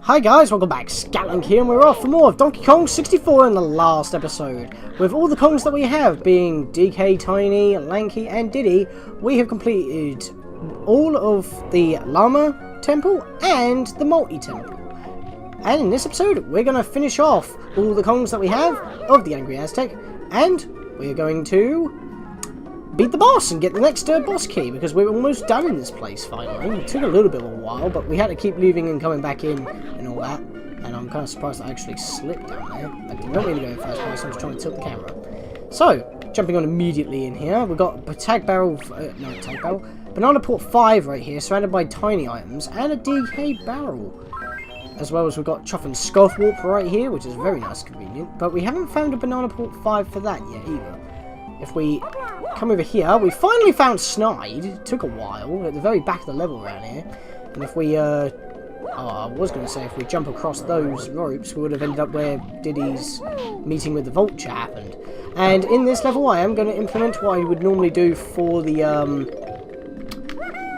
Hi guys, welcome back. Scatlink here, and we're off for more of Donkey Kong 64 in the last episode. With all the Kongs that we have, being DK, Tiny, Lanky, and Diddy, we have completed all of the Llama Temple and the Multi-Temple. And in this episode, we're going to finish off all the Kongs that we have of the Angry Aztec, and we're going to beat the boss and get the next boss key, because we're almost done in this place finally. It took a little bit of a while, but we had to keep leaving and coming back in and all that. And I'm kind of surprised I actually slipped down there. I did not mean to go in first place, I was trying to tilt the camera. So, jumping on immediately in here, we've got a tag barrel, banana port 5 right here, surrounded by tiny items, and a DK barrel. As well as we've got Chuff and Scoff Warp right here, which is very nice and convenient. But we haven't found a banana port 5 for that yet either. If we come over here, we finally found Snide. It took a while, at the very back of the level around here. And if we, I was going to say if we jump across those ropes, we would have ended up where Diddy's meeting with the Vulture happened. And in this level, I am going to implement what I would normally do for the,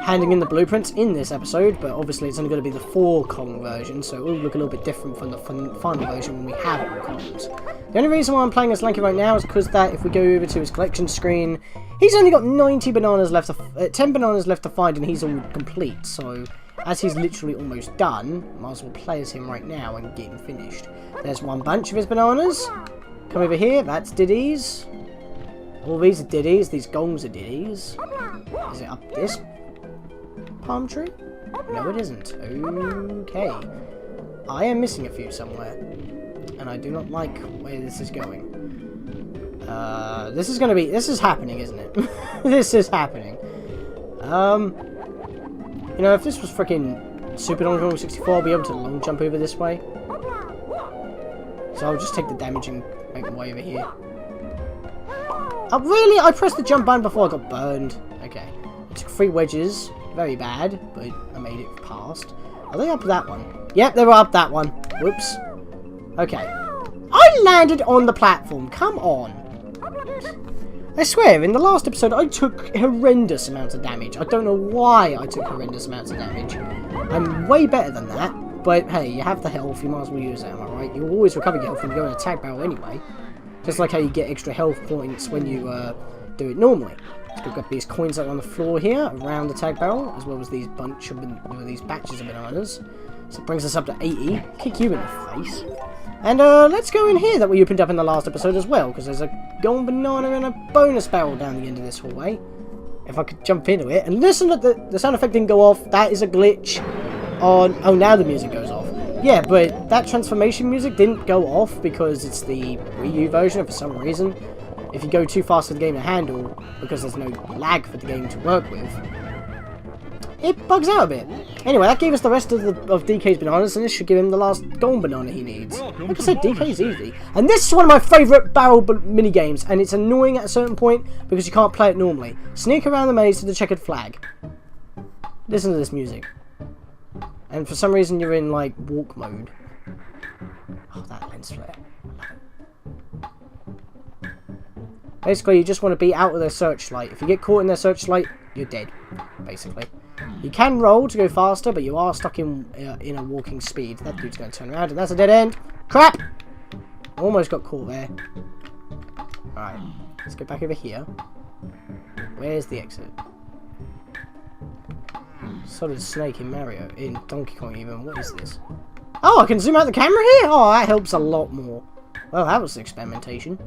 handing in the blueprints in this episode, but obviously it's only going to be the 4 Kong version, so it will look a little bit different from the final version when we have all Kongs. The only reason why I'm playing as Lanky right now is because that if we go over to his collection screen, he's only got 90 bananas left, 10 bananas left to find, and he's all complete, so as he's literally almost done, might as well play as him right now and get him finished. There's one bunch of his bananas. Come over here, that's Diddy's. All these are Diddy's, these gongs are Diddy's. Is it up this palm tree? No, it isn't. Okay. I am missing a few somewhere. And I do not like where this is going. This is happening, isn't it? This is happening. You know, if this was freaking Super Donkey Kong 64, I'll be able to long jump over this way. So I'll just take the damage and make my way over here. Oh, really? I pressed the jump button before I got burned. Okay. I took 3 wedges. Very bad, but I made it past. Are they up that one? Yep, they were up that one. Whoops. Okay. I landed on the platform. Come on. I swear, in the last episode, I took horrendous amounts of damage. I don't know why I took horrendous amounts of damage. I'm way better than that. But, hey, you have the health. You might as well use it, am I right? You always recover your health when you go in a tag barrel anyway. Just like how you get extra health points when you do it normally. We've got these coins that are on the floor here, around the tag barrel, as well as these these batches of bananas. So it brings us up to 80. Kick you in the face. And let's go in here that we opened up in the last episode as well, because there's a golden banana and a bonus barrel down the end of this hallway. If I could jump into it. And listen, the sound effect didn't go off. That is a glitch on... Oh, now the music goes off. Yeah, but that transformation music didn't go off because it's the Wii U version, and for some reason, if you go too fast for the game to handle, because there's no lag for the game to work with, it bugs out a bit. Anyway, that gave us the rest of DK's bananas, and this should give him the last golden banana he needs. Like I said, DK's easy. And this is one of my favourite barrel mini-games, and it's annoying at a certain point because you can't play it normally. Sneak around the maze to the checkered flag. Listen to this music. And for some reason you're in, like, walk mode. Oh, that lens flare. Basically, you just want to be out of their searchlight. If you get caught in their searchlight, you're dead, basically. You can roll to go faster, but you are stuck in a walking speed. That dude's going to turn around, and that's a dead end. Crap! Almost got caught there. Alright, let's get back over here. Where's the exit? Solid Snake in Mario, in Donkey Kong even. What is this? Oh, I can zoom out the camera here? Oh, that helps a lot more. Well, that was experimentation.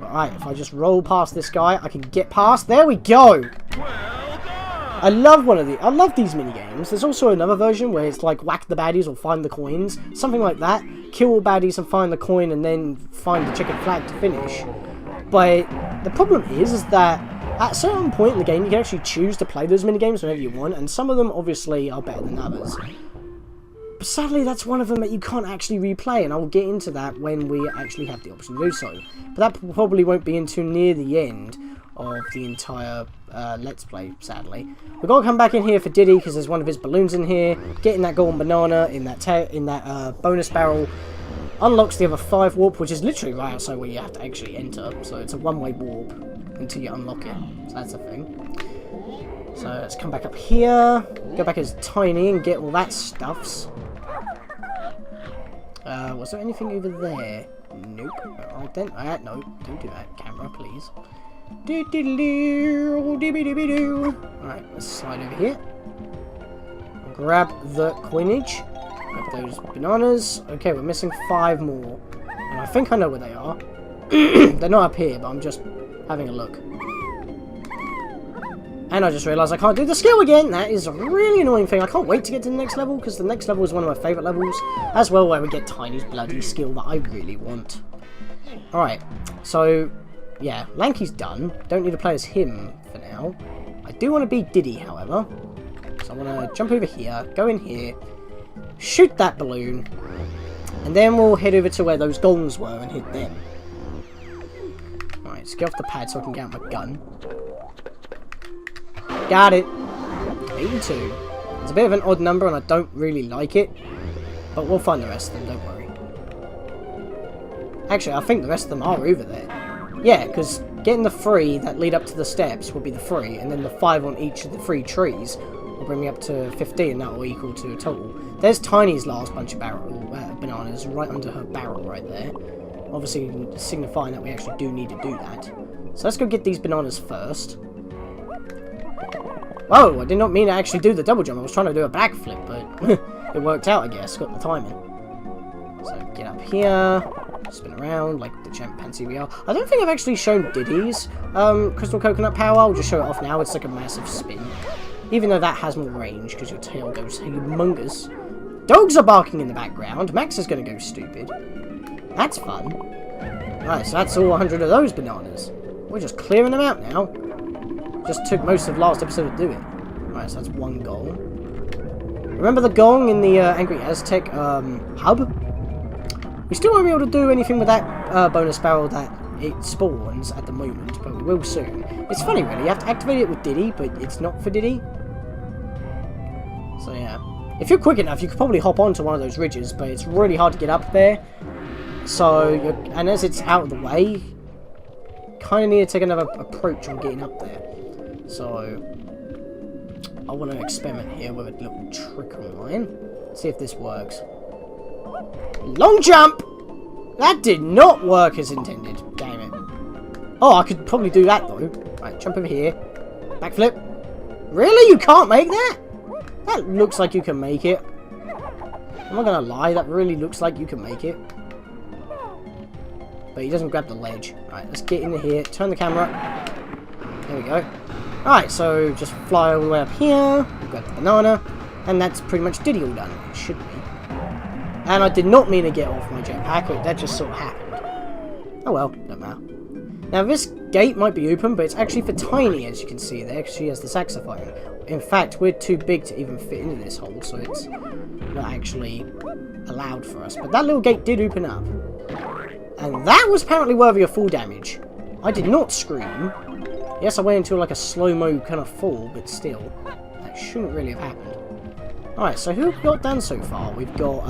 Alright, if I just roll past this guy, I can get past. There we go! I love these mini games. There's also another version where it's like whack the baddies or find the coins. Something like that. Kill all baddies and find the coin and then find the checkered flag to finish. But the problem is that at a certain point in the game, you can actually choose to play those mini games whenever you want, and some of them obviously are better than others. But sadly, that's one of them that you can't actually replay, and I'll get into that when we actually have the option to do so. But that probably won't be until near the end of the entire Let's Play, sadly. We've got to come back in here for Diddy, because there's one of his balloons in here. Getting that golden banana in that bonus barrel unlocks the other 5 warp, which is literally right outside where you have to actually enter. So it's a one-way warp until you unlock it. So that's a thing. So let's come back up here, go back as Tiny and get all that stuffs. Was there anything over there? Nope. Alright then. No, don't do that. Camera, please. Alright, let's slide over here. Grab the coinage. Grab those bananas. Okay, we're missing 5 more. And I think I know where they are. They're not up here, but I'm just having a look. And I just realised I can't do the skill again. That is a really annoying thing. I can't wait to get to the next level, because the next level is one of my favourite levels. As well, where we get Tiny's bloody skill that I really want. Alright, so, yeah, Lanky's done. Don't need to play as him for now. I do want to beat Diddy, however. So I'm going to jump over here, go in here, shoot that balloon, and then we'll head over to where those gongs were and hit them. Alright, let's get off the pad so I can get out my gun. Got it. 82. It's a bit of an odd number and I don't really like it. But we'll find the rest of them, don't worry. Actually, I think the rest of them are over there. Yeah, because getting the 3 that lead up to the steps will be the 3. And then the 5 on each of the 3 trees will bring me up to 50. And that will equal to a total. There's Tiny's last bunch of bananas right under her barrel right there. Obviously signifying that we actually do need to do that. So let's go get these bananas first. Whoa, I did not mean to actually do the double jump. I was trying to do a backflip, but it worked out, I guess. Got the timing. So get up here, spin around like the chimpanzee we are. I don't think I've actually shown Diddy's crystal coconut power. I'll just show it off now. It's like a massive spin. Even though that has more range, because your tail goes humongous. Dogs are barking in the background. Max is going to go stupid. That's fun. Right, so that's all 100 of those bananas. We're just clearing them out now. Just took most of last episode to do it. Right, so that's 1 gong. Remember the gong in the Angry Aztec hub? We still won't be able to do anything with that bonus barrel that it spawns at the moment, but we will soon. It's funny, really. You have to activate it with Diddy, but it's not for Diddy. So, yeah. If you're quick enough, you could probably hop onto one of those ridges, but it's really hard to get up there. So, and as it's out of the way, kind of need to take another approach on getting up there. So, I want to experiment here with a little trick of mine. See if this works. Long jump! That did not work as intended. Damn it. Oh, I could probably do that though. Right, jump over here. Backflip. Really? You can't make that? That looks like you can make it. I'm not gonna lie, that really looks like you can make it. But he doesn't grab the ledge. Right, let's get in here, turn the camera. There we go. Alright, so just fly all the way up here, grab the banana, and that's pretty much Diddy all done. It should be. And I did not mean to get off my jetpack, that just sort of happened. Oh well, don't matter. Now this gate might be open, but it's actually for Tiny, as you can see there, because she has the saxophone. In fact, we're too big to even fit into this hole, so it's not actually allowed for us. But that little gate did open up. And that was apparently worthy of full damage. I did not scream. Yes, I went into like a slow-mo kind of fall, but still, that shouldn't really have happened. Alright, so who have we got done so far? We've got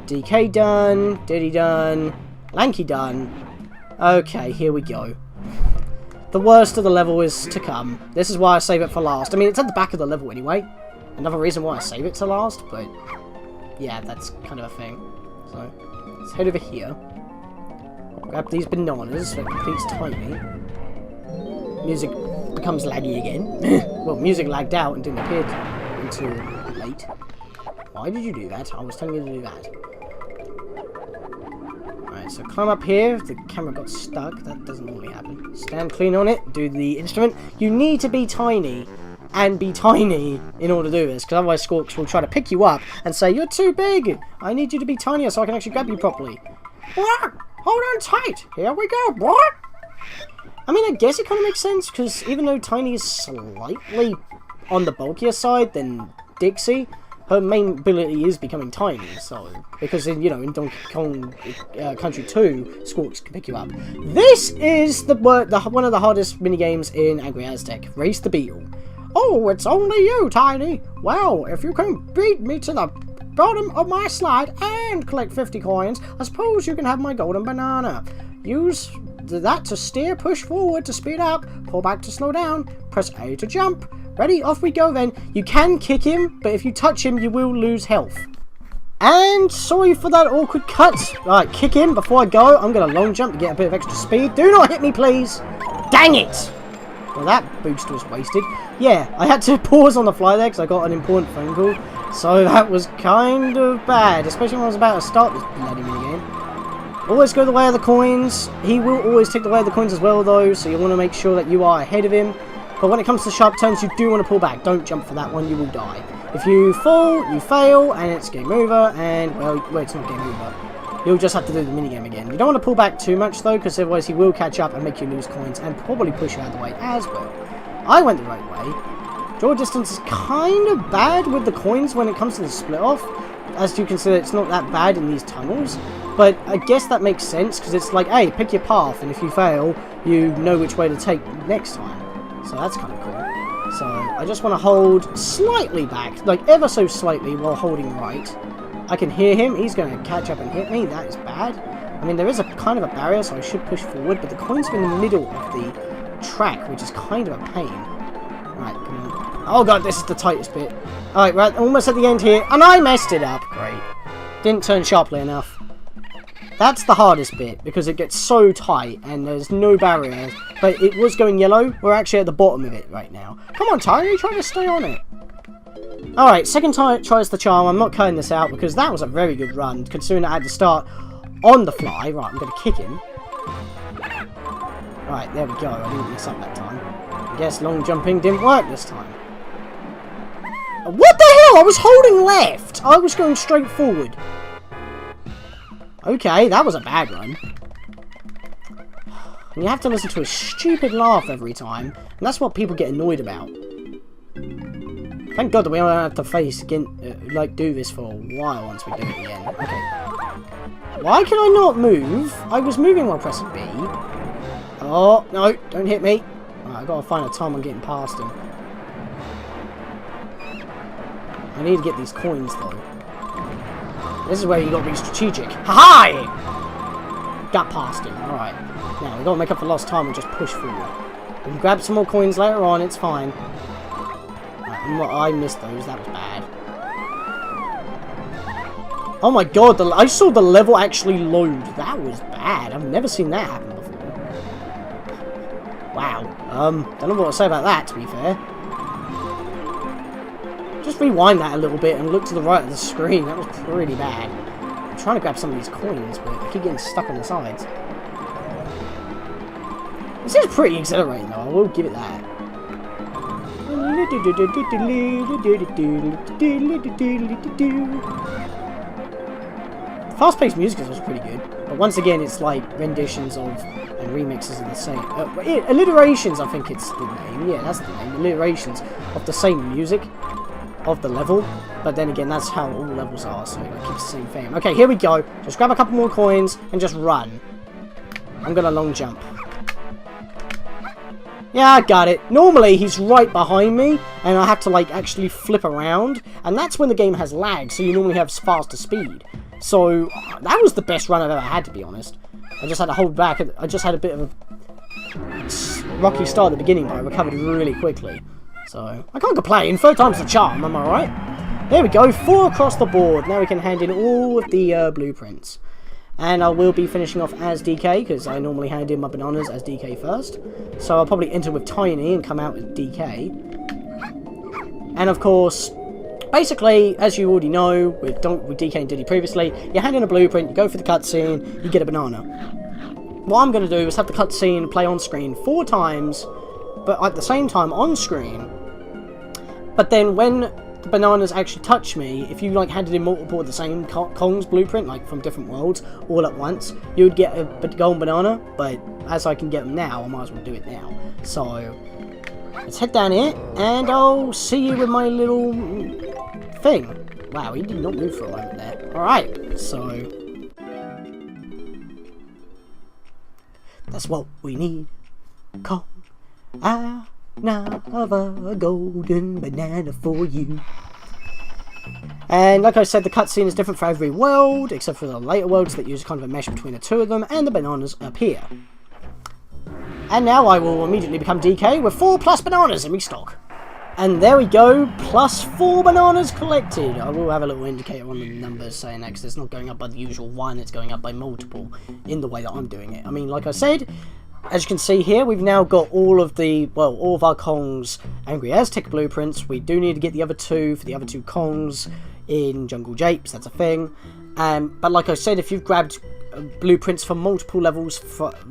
DK done, Diddy done, Lanky done. Okay, here we go. The worst of the level is to come. This is why I save it for last. I mean, it's at the back of the level anyway. Another reason why I save it to last, but yeah, that's kind of a thing. So, let's head over here. Grab these bananas so it completes Tiny. Music becomes laggy again. Well, music lagged out and didn't appear until late. Why did you do that? I was telling you to do that. Alright, so climb up here. If the camera got stuck, that doesn't normally happen. Stand clean on it. Do the instrument. You need to be tiny and be tiny in order to do this, because otherwise Squawks will try to pick you up and say, you're too big. I need you to be tinier so I can actually grab you properly. What? Hold on tight. Here we go. What? I mean, I guess it kind of makes sense, because even though Tiny is slightly on the bulkier side than Dixie, her main ability is becoming tiny, so, because in, you know, in Donkey Kong Country 2, Squawks can pick you up. This is one of the hardest minigames in Angry Aztec, Race the Beetle. Oh, it's only you, Tiny. Well, if you can beat me to the bottom of my slide and collect 50 coins, I suppose you can have my golden banana. Use that to steer, push forward to speed up, pull back to slow down, press A to jump. Ready? Off we go then. You can kick him, but if you touch him, you will lose health. And sorry for that awkward cut. Right, kick in before I go. I'm going to long jump to get a bit of extra speed. Do not hit me, please. Dang it. Well, that boost was wasted. Yeah, I had to pause on the fly there because I got an important phone call. So that was kind of bad, especially when I was about to start this bloody minigame. Always go the way of the coins. He will always take the way of the coins as well, though, so you want to make sure that you are ahead of him. But when it comes to sharp turns, you do want to pull back. Don't jump for that one, you will die. If you fall, you fail, and it's game over, and, well, it's not game over. You'll just have to do the minigame again. You don't want to pull back too much, though, because otherwise he will catch up and make you lose coins, and probably push you out of the way as well. I went the right way. Draw distance is kind of bad with the coins when it comes to the split-off. As you consider, it's not that bad in these tunnels. But I guess that makes sense, because it's like, hey, pick your path, and if you fail, you know which way to take next time. So that's kind of cool. So I just want to hold slightly back, like ever so slightly while holding right. I can hear him. He's going to catch up and hit me. That is bad. I mean, there is a kind of a barrier, so I should push forward, but the coins are in the middle of the track, which is kind of a pain. Right, come on. Oh god, this is the tightest bit. Alright, we're almost at the end here, and I messed it up. Great. Didn't turn sharply enough. That's the hardest bit, because it gets so tight, and there's no barrier. But it was going yellow. We're actually at the bottom of it right now. Come on, Tiny, try to stay on it. Alright, second time tries the charm. I'm not cutting this out, because that was a very good run, considering I had to start on the fly. Right, I'm going to kick him. Right, there we go. I didn't mess up that time. I guess long jumping didn't work this time. What the hell? I was holding left. I was going straight forward. Okay, that was a bad run. And you have to listen to a stupid laugh every time. And that's what people get annoyed about. Thank God that we don't have to face again, do this for a while once we do it again. Okay. Why can I not move? I was moving while pressing B. Oh, no, don't hit me. Right, I've got to find a time on getting past him. I need to get these coins, though. This is where you got to be strategic. Ha-ha! Got past him. Alright. Now, we've got to make up for lost time and just push forward. We can grab some more coins later on, it's fine. Right, I missed those, that was bad. Oh my god, I saw the level actually load. That was bad. I've never seen that happen before. Wow. Don't know what to say about that, to be fair. Just rewind that a little bit and look to the right of the screen. That was pretty bad. I'm trying to grab some of these coins, but I keep getting stuck on the sides. This is pretty exhilarating, though. I will give it that. Fast-paced music is also pretty good, but once again, it's like renditions of and remixes of the same. Alliterations, I think it's the name. Yeah, that's the name. Alliterations of the same music of the level, but then again, that's how all levels are, so it keeps the same theme. Okay, here we go. Just grab a couple more coins and just run. I'm gonna long jump. Yeah, I got it. Normally, he's right behind me, and I have to, actually flip around, and that's when the game has lag, so you normally have faster speed. So, that was the best run I've ever had, to be honest. I just had to hold back. I just had a bit of a rocky start at the beginning, but I recovered really quickly. So, I can't complain. Third time's the charm, am I right? There we go. 4 across the board. Now we can hand in all of the blueprints. And I will be finishing off as DK, because I normally hand in my bananas as DK first. So I'll probably enter with Tiny and come out with DK. And of course, basically, as you already know, with DK and Diddy previously, you hand in a blueprint, you go for the cutscene, you get a banana. What I'm going to do is have the cutscene play on screen 4 times, but at the same time on screen. But then when the bananas actually touch me, if you handed in multiple of the same Kong's blueprint, from different worlds, all at once, you would get a golden banana, but as I can get them now, I might as well do it now. So, let's head down here, and I'll see you with my little thing. Wow, he did not move for a moment there. Alright, so that's what we need. Kong, I now have a golden banana for you. And like I said, the cutscene is different for every world, except for the later worlds that use kind of a mesh between the two of them, and the bananas appear. And now I will immediately become DK with 4+ bananas in my stock. And there we go, plus 4 bananas collected. I will have a little indicator on the numbers saying that, because it's not going up by the usual 1, it's going up by multiple in the way that I'm doing it. I mean, like I said, as you can see here, we've now got all of our Kong's Angry Aztec blueprints. We do need to get the other 2 for the other 2 Kongs in Jungle Japes, that's a thing. But like I said, if you've grabbed blueprints for multiple levels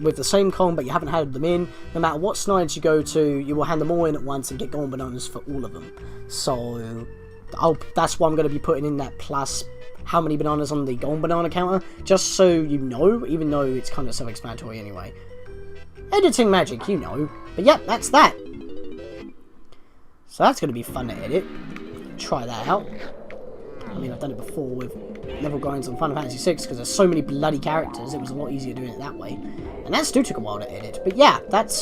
with the same Kong, but you haven't had them in, no matter what snides you go to, you will hand them all in at once and get golden bananas for all of them. So that's why I'm going to be putting in that plus how many bananas on the golden banana counter, just so you know, even though it's kind of self-explanatory anyway. Editing magic, you know. But yep, that's that. So that's going to be fun to edit. Try that out. I mean, I've done it before with level grinds on Final Fantasy VI, because there's so many bloody characters, it was a lot easier doing it that way. And that still took a while to edit. But yeah, that's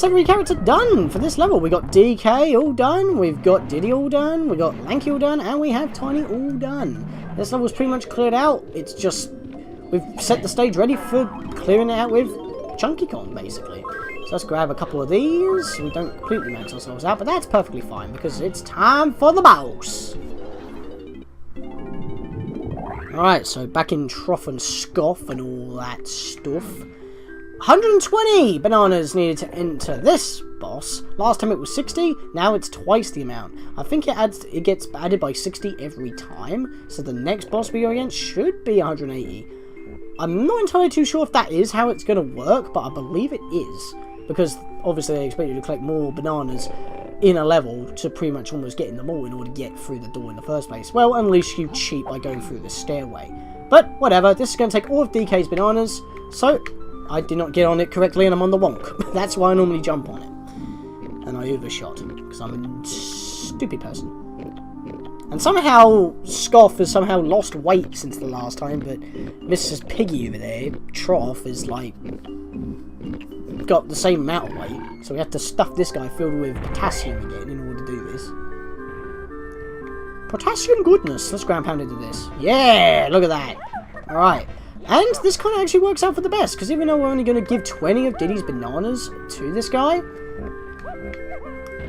every character done for this level. We got DK all done, we've got Diddy all done, we got Lanky all done, and we have Tiny all done. This level's pretty much cleared out. It's just, we've set the stage ready for clearing it out with Chunky Kong, basically. So let's grab a couple of these. We don't completely max ourselves out, but that's perfectly fine, because it's time for the boss. Alright, so back in Trough and Scoff and all that stuff. 120 bananas needed to enter this boss. Last time it was 60, now it's twice the amount. I think it gets added by 60 every time, so the next boss we go against should be 180. I'm not entirely too sure if that is how it's going to work, but I believe it is. Because obviously they expect you to collect more bananas in a level to pretty much almost get in them all in order to get through the door in the first place. Well, unless you cheat by going through the stairway. But whatever, this is going to take all of DK's bananas, so I did not get on it correctly and I'm on the wonk. That's why I normally jump on it. And I overshot, because I'm a stupid person. And somehow Scoff has somehow lost weight since the last time, but Mrs. Piggy over there, Trough, is like got the same amount of weight, so we have to stuff this guy filled with potassium again in order to do this. Potassium goodness. Let's ground pound into this. Yeah, look at that. Alright. And this kind of actually works out for the best, because even though we're only going to give 20 of Diddy's bananas to this guy,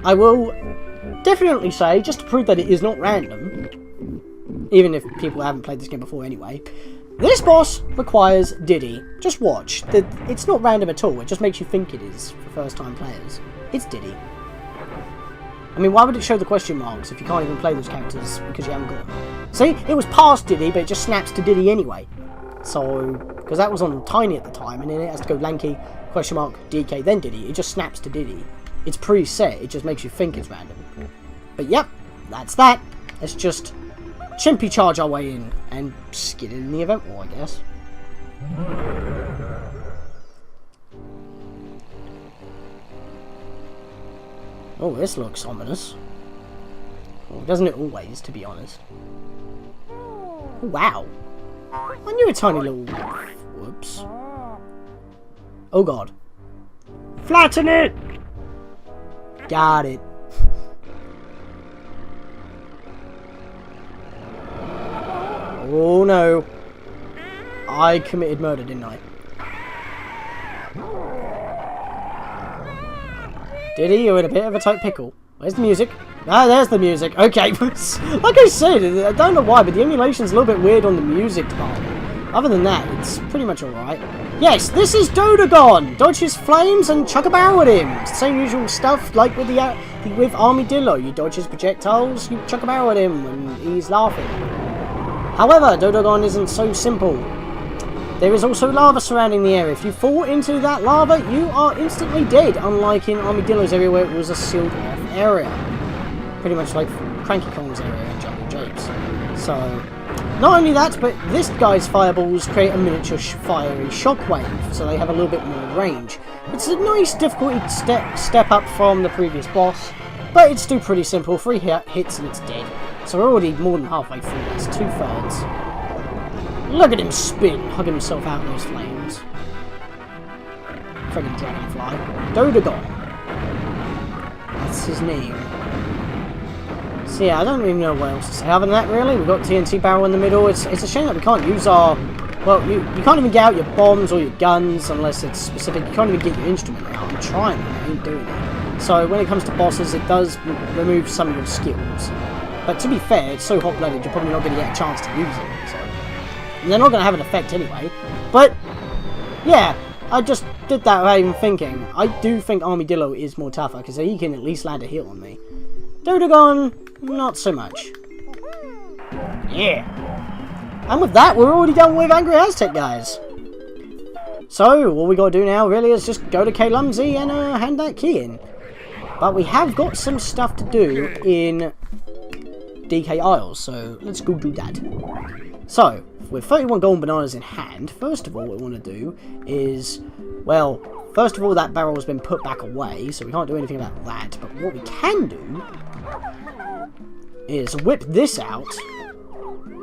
I will definitely say, just to prove that it is not random, even if people haven't played this game before anyway, this boss requires Diddy. Just watch. It's not random at all. It just makes you think it is for first-time players. It's Diddy. I mean, why would it show the question marks if you can't even play those characters because you haven't got them? See, it was past Diddy, but it just snaps to Diddy anyway. So, because that was on Tiny at the time, and then it has to go Lanky, question mark, DK, then Diddy. It just snaps to Diddy. It's preset. It just makes you think it's random. But yep, that's that. Let's just chimpy charge our way in and skid in the event wall, I guess. Oh, this looks ominous. Well, doesn't it always, to be honest? Oh, wow. I knew a tiny little... Whoops. Oh god. Flatten it! Got it. Oh no. I committed murder, didn't I? Diddy, you're in a bit of a tight pickle. Where's the music? Ah, there's the music. Okay. Like I said, I don't know why, but the emulation's a little bit weird on the music department. Other than that, it's pretty much alright. Yes, this is Dodagon! Dodge his flames and chuck a barrel at him! Same usual stuff like with with Armadillo. You dodge his projectiles, you chuck a barrel at him, and he's laughing. However, Dodagon isn't so simple. There is also lava surrounding the area. If you fall into that lava, you are instantly dead, unlike in Armadillo's area where it was a sealed off area. Pretty much like Cranky Kong's area in Jungle Japes. So, not only that, but this guy's fireballs create a miniature fiery shockwave, so they have a little bit more range. It's a nice difficulty step up from the previous boss, but it's still pretty simple. 3 hits and it's dead. So we're already more than halfway through this, 2/3. Look at him spin, hug himself out in those flames. Friggin' dragonfly. Dodagon. That's his name. So yeah, I don't even know what else to say other than that, really. We've got TNT barrel in the middle. It's a shame that we can't use our... Well, you can't even get out your bombs or your guns unless it's specific. You can't even get your instrument out. I'm trying, I ain't doing it. So when it comes to bosses, it does remove some of your skills. But to be fair, it's so hot-blooded, you're probably not going to get a chance to use it. So. And they're not going to have an effect anyway. But, yeah, I just did that without even thinking. I do think Armadillo is more tougher, because he can at least land a hit on me. Dodagon, not so much. Yeah. And with that, we're already done with Angry Aztec, guys. So, all we got to do now, really, is just go to K.Lumsy and hand that key in. But we have got some stuff to do in DK Isles, so let's go do that. So, with 31 golden bananas in hand, first of all, what we want to do is, well, first of all, that barrel has been put back away, so we can't do anything about that. But what we can do is whip this out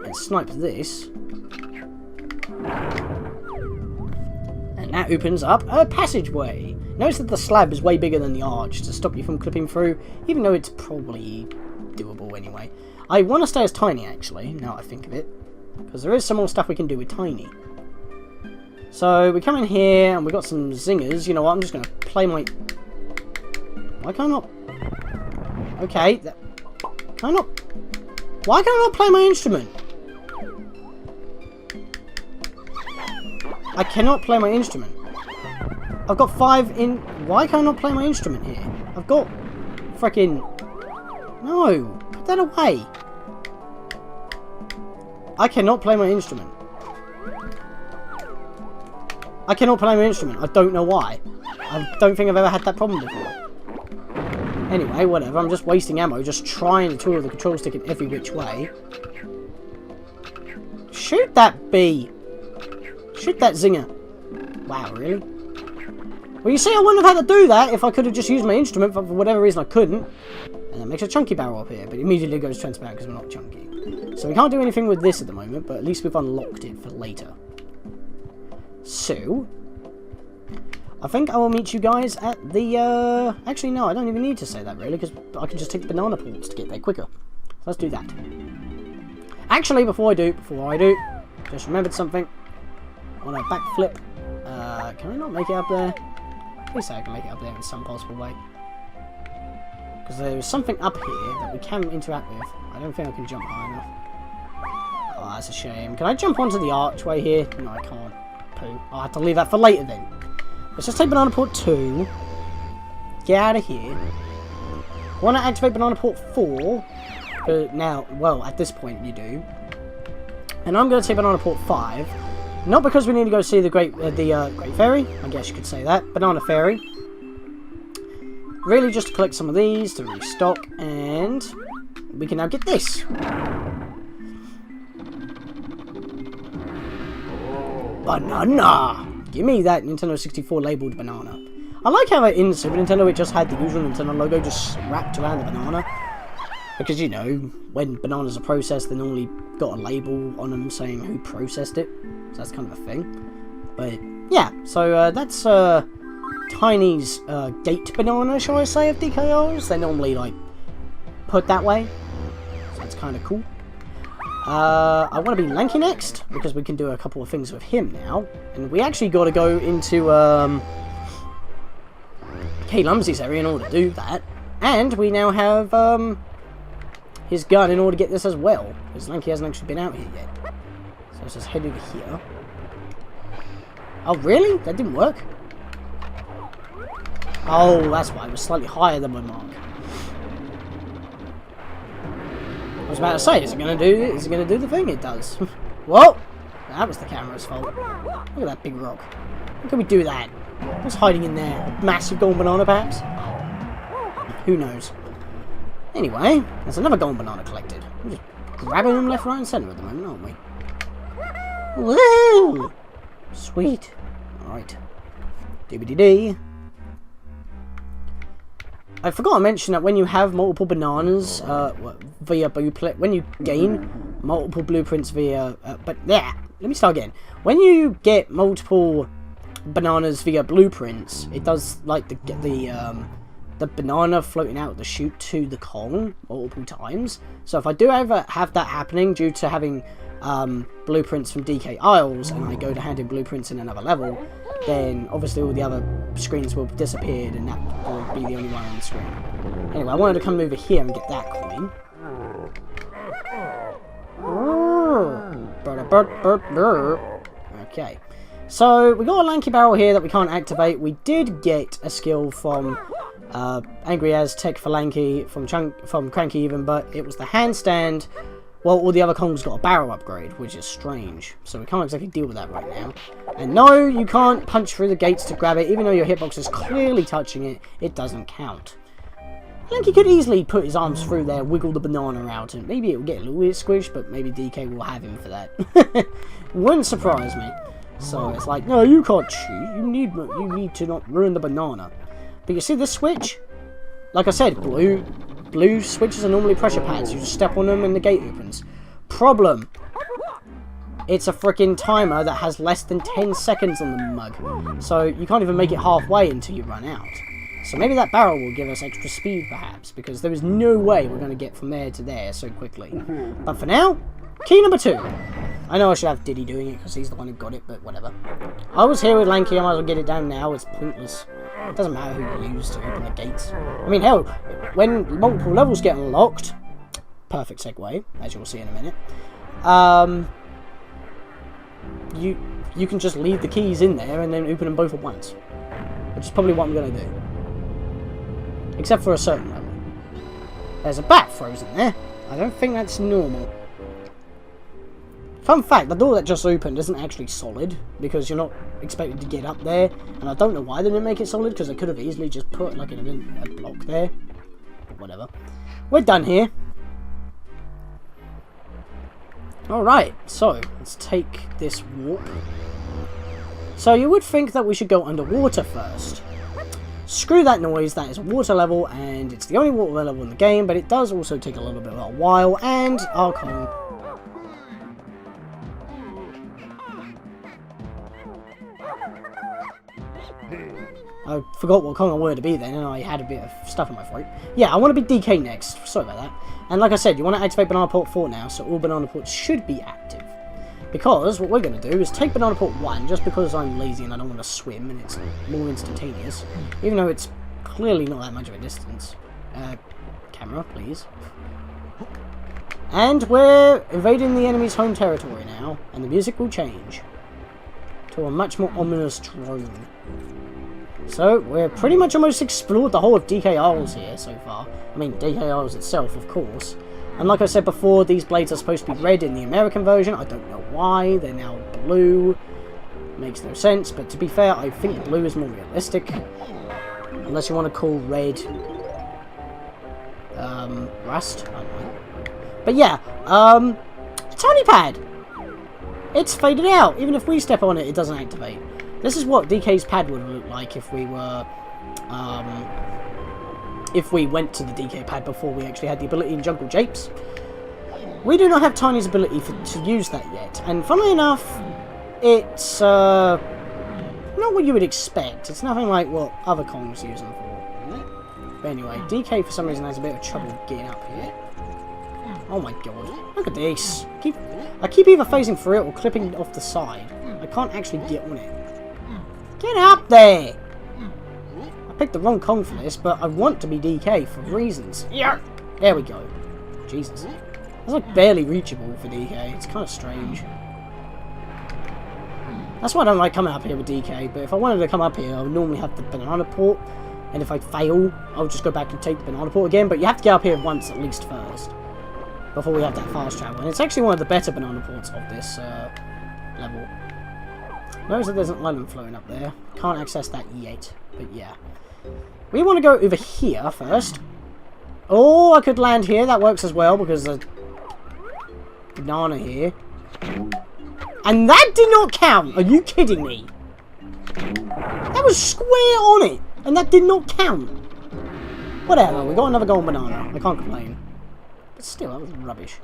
and snipe this. And that opens up a passageway. Notice that the slab is way bigger than the arch to stop you from clipping through, even though it's probably doable anyway. I want to stay as Tiny, actually, now I think of it, because there is some more stuff we can do with Tiny. So, we come in here, and we've got some zingers. You know what, I'm just going to play my... Why can't I not... Okay, can I not... Why can't I not play my instrument? I cannot play my instrument. I've got 5 in... Why can't I not play my instrument here? I've got... Frickin... No! Put that away! I cannot play my instrument. I cannot play my instrument. I don't know why. I don't think I've ever had that problem before. Anyway, whatever. I'm just wasting ammo, just trying to twirl the control stick in every which way. Shoot that bee! Shoot that zinger! Wow, really? Well, you see, I wouldn't have had to do that if I could have just used my instrument, but for whatever reason I couldn't. And that makes a chunky barrel up here, but it immediately goes transparent because we're not chunky. So we can't do anything with this at the moment, but at least we've unlocked it for later. So, I think I will meet you guys at the, actually no, I don't even need to say that really, because I can just take the banana ports to get there quicker. So let's do that. Actually, before I do, just remembered something. I want to backflip. Can I not make it up there? Please say I can make it up there in some possible way. Because there's something up here that we can interact with. I don't think I can jump high enough. Oh, that's a shame. Can I jump onto the archway here? No, I can't. Poo. I'll have to leave that for later then. Let's just take Banana Port 2. Get out of here. I want to activate Banana Port 4. Now, well, at this point you do. And I'm going to take Banana Port 5. Not because we need to go see the Great Fairy. I guess you could say that. Banana Fairy. Really just to collect some of these to restock. And we can now get this. Banana! Give me that Nintendo 64 labelled banana. I like how in Super Nintendo it just had the usual Nintendo logo just wrapped around the banana. Because, you know, when bananas are processed, they normally got a label on them saying who processed it. So that's kind of a thing. But, yeah. So, that's Tiny's gate banana, shall I say, of DKOs. They're normally, like, put that way. So that's kind of cool. I want to be Lanky next, because we can do a couple of things with him now. And we actually got to go into K.Lumsy's area in order to do that. And we now have his gun in order to get this as well, because Lanky hasn't actually been out here yet. So let's just head over here. Oh, really? That didn't work? Oh, that's why. It was slightly higher than my mark. I was about to say, is it gonna do the thing it does? Whoa! That was the camera's fault. Look at that big rock. How can we do that? What's hiding in there? A massive golden banana, perhaps? Who knows? Anyway, there's another golden banana collected. We're just grabbing them left, right, and centre at the moment, aren't we? Woo! Sweet. Alright. Doobity-dee. I forgot to mention that when you have multiple bananas via blueprint, when you gain multiple blueprints via, let me start again. When you get multiple bananas via blueprints, it does like the banana floating out the chute to the Kong multiple times. So if I do ever have that happening due to having blueprints from DK Isles, and I go to hand in blueprints in another level, then obviously all the other screens will have disappeared, and that will be the only one on the screen. Anyway, I wanted to come over here and get that coin. Okay. So, we got a lanky barrel here that we can't activate. We did get a skill from Angry Aztec for lanky, from Cranky even, but it was the handstand. Well, all the other Kongs got a barrel upgrade, which is strange. So we can't exactly deal with that right now. And no, you can't punch through the gates to grab it. Even though your hitbox is clearly touching it, it doesn't count. Lanky could easily put his arms through there, wiggle the banana out, and maybe it will get a little bit squished, but maybe DK will have him for that. Wouldn't surprise me. So it's like, no, you can't cheat. You need to not ruin the banana. But you see this switch? Like I said, blue switches are normally pressure pads. You just step on them and the gate opens. Problem. It's a freaking timer that has less than 10 seconds on the mug. So you can't even make it halfway until you run out. So maybe that barrel will give us extra speed perhaps, because there is no way we're going to get from there to there so quickly. But for now, key number 2. I know I should have Diddy doing it because he's the one who got it, but whatever. I was here with Lanky, I might as well get it down now. It's pointless. It doesn't matter who you use to open the gates. I mean, hell, when multiple levels get unlocked, perfect segue, as you'll see in a minute, you can just leave the keys in there and then open them both at once. Which is probably what I'm going to do. Except for a certain level. There's a bat frozen there. I don't think that's normal. Fun fact, the door that just opened isn't actually solid, because you're not expected to get up there, and I don't know why they didn't make it solid, because they could have easily just put like a block there. But whatever. We're done here. Alright, so let's take this warp. So you would think that we should go underwater first. Screw that noise, that is a water level, and it's the only water level in the game, but it does also take a little bit of a while, and our Kong. I forgot what Kong I wanted to be then, and I had a bit of stuff in my throat. Yeah, I want to be DK next, sorry about that. And like I said, you want to activate Banana Port 4 now, so all Banana Ports should be active. Because what we're going to do is take Banana Port 1, just because I'm lazy and I don't want to swim and it's more instantaneous. Even though it's clearly not that much of a distance. Camera, please. And we're invading the enemy's home territory now, and the music will change to a much more ominous drone. So, we're pretty much almost explored the whole of DK Isles here so far. I mean, DK Isles itself, of course. And like I said before, these blades are supposed to be red in the American version. I don't know why. They're now blue. Makes no sense. But to be fair, I think blue is more realistic. Unless you want to call red rust. I don't know. But yeah, Tiny Pad. It's faded out. Even if we step on it, it doesn't activate. This is what DK's pad would look like if we were, if we went to the DK pad before we actually had the ability in Jungle Japes. We do not have Tiny's ability to use that yet, and funnily enough, it's not what you would expect. It's nothing like what other Kongs use them for. But anyway, DK for some reason has a bit of trouble getting up here. Oh my god, look at this. I keep either phasing through it or clipping off the side. I can't actually get on it. Get up there! I picked the wrong Kong for this, but I want to be DK for reasons. Yeah, there we go. Jesus. That's like barely reachable for DK. It's kind of strange. That's why I don't like coming up here with DK, but if I wanted to come up here, I would normally have the banana port, and if I fail, I'll just go back and take the banana port again, but you have to get up here once at least first, before we have that fast travel, and it's actually one of the better banana ports of this level. Notice that there's an island floating up there. Can't access that yet, but yeah. We want to go over here first. Oh, I could land here. That works as well because there's a banana here. And that did not count. Are you kidding me? That was square on it, and that did not count. Whatever. We got another golden banana. I can't complain. But still, that was rubbish.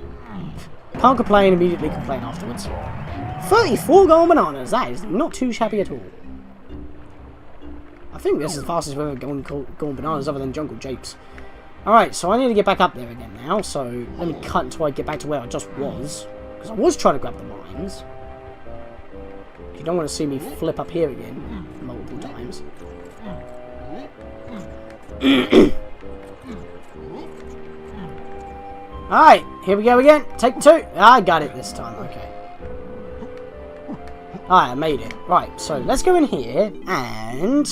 Can't complain. Immediately complain afterwards. 34 golden bananas. That is not too shabby at all. I think this is the fastest we've ever gone golden bananas other than Jungle Japes. Alright, so I need to get back up there again now. So let me cut until I get back to where I just was. Because I was trying to grab the mines. You don't want to see me flip up here again multiple times. Alright, here we go again. Take 2. I got it this time, okay. Alright, I made it. Right, so let's go in here and...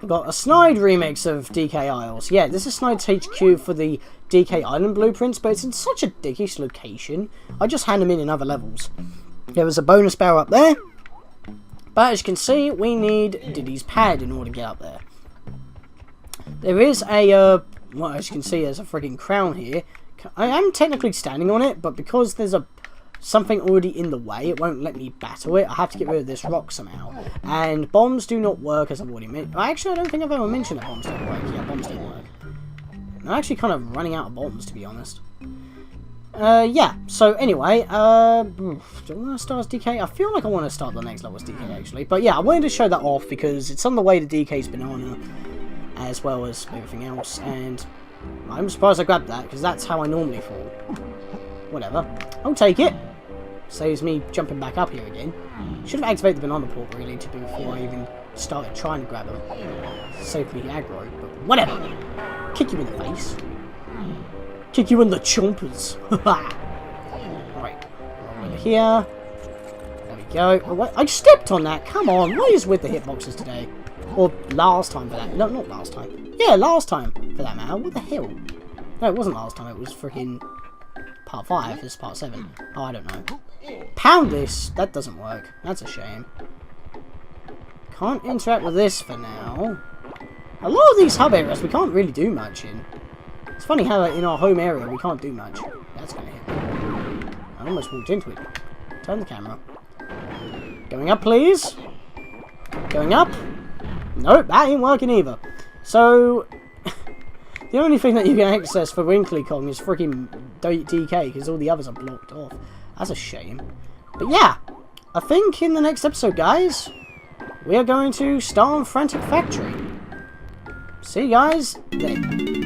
we've got a Snide remix of DK Isles. Yeah, this is Snide's HQ for the DK Island blueprints, but it's in such a dickish location. I just hand them in other levels. There was a bonus barrel up there. But as you can see, we need Diddy's pad in order to get up there. There is a, well, as you can see, there's a frigging crown here. I am technically standing on it, but because there's something already in the way, it won't let me battle it. I have to get rid of this rock somehow. And bombs do not work, as I've already mentioned. Actually, I don't think I've ever mentioned that bombs don't work. Yeah, bombs don't work. I'm actually kind of running out of bombs, to be honest. Yeah, so anyway, do I want to start as DK? I feel like I want to start the next level as DK, actually. But yeah, I wanted to show that off because it's on the way to DK's Banana, as well as everything else, and I'm surprised I grabbed that, because that's how I normally fall. Whatever. I'll take it. Saves me jumping back up here again. Should have activated the banana port, really, before I even started trying to grab him. Saved me aggro, but whatever. Kick you in the face. Kick you in the chompers. Right. Over here. There we go. Oh, what? I stepped on that. Come on. What is with the hitboxes today? Or last time for that. No, not last time. Yeah, last time for that matter. What the hell? No, it wasn't last time. It was freaking part 5. This is part 7. Oh, I don't know. Pound this. That doesn't work. That's a shame. Can't interact with this for now. A lot of these hub areas we can't really do much in. It's funny how in our home area we can't do much. That's going to hit me. I almost walked into it. Turn the camera. Going up, please. Going up. Nope, that ain't working either. So, the only thing that you can access for Winkly Kong is freaking DK, because all the others are blocked off. That's a shame. But yeah, I think in the next episode, guys, we are going to start on Frantic Factory. See you guys then.